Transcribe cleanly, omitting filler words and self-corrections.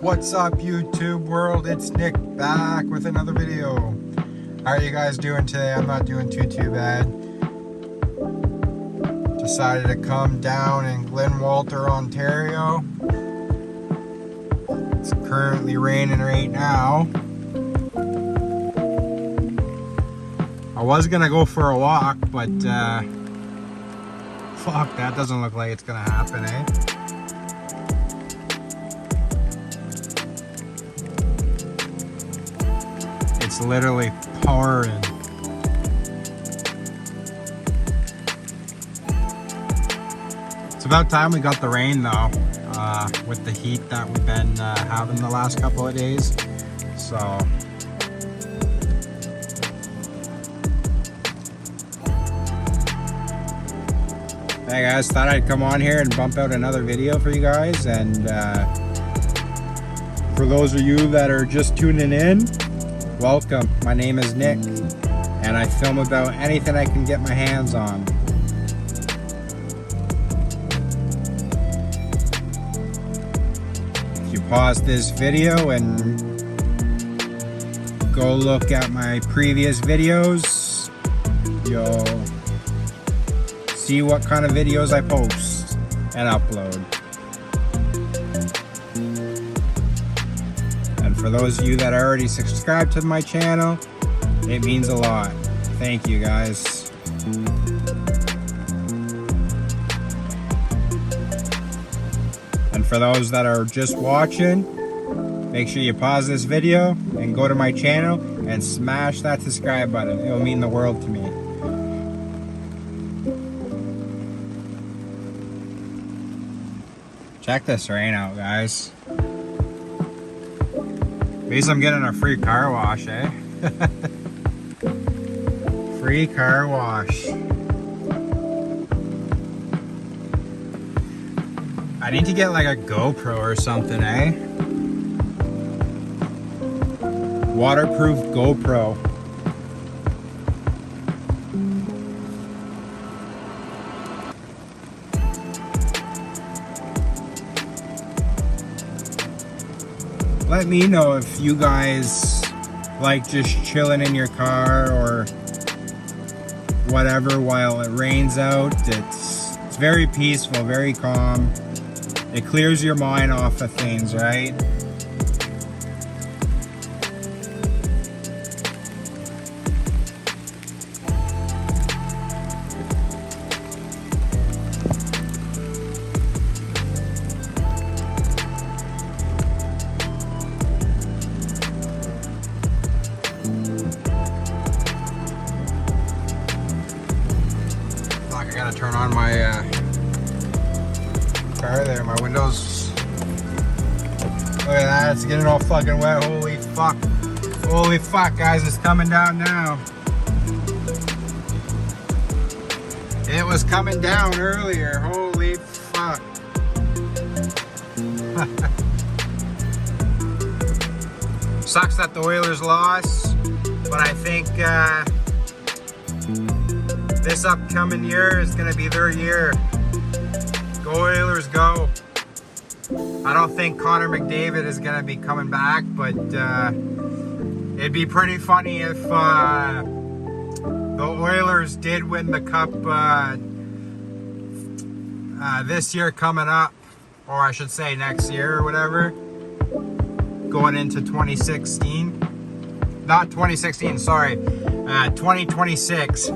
What's up, YouTube world? It's Nick back with another video. How are you guys doing today? I'm not doing too bad. Decided to come down in Glen Walter, Ontario. It's currently raining right now. I was gonna go for a walk, but fuck, that doesn't look like it's gonna happen, eh? It's literally pouring. It's about time we got the rain though, with the heat that we've been having the last couple of days. So hey guys, thought I'd come on here and bump out another video for you guys. And for those of you that are just tuning in, welcome. My name is Nick, and I film about anything I can get my hands on. If you pause this video and go look at my previous videos, you'll see what kind of videos I post and upload. For those of you that are already subscribed to my channel, it means a lot. Thank you guys. And for those that are just watching, make sure you pause this video and go to my channel and smash that subscribe button. It'll mean the world to me. Check this rain out, guys. At least I'm getting a free car wash, eh? Free car wash. I need to get like a GoPro or something, eh? Waterproof GoPro. Let me know if you guys like just chilling in your car or whatever while it rains out. It's very peaceful, very calm. It clears your mind off of things, right? I gotta turn on my car there, my windows. Look at that, it's getting all fucking wet. Holy fuck. Holy fuck, guys, it's coming down now. It was coming down earlier. Holy fuck. Sucks that the Oilers lost, but I think this upcoming year is going to be their year. Go Oilers, go. I don't think Connor McDavid is going to be coming back, but it'd be pretty funny if the Oilers did win the cup this year coming up, or I should say next year or whatever, going into 2016. Not 2016, sorry, 2026.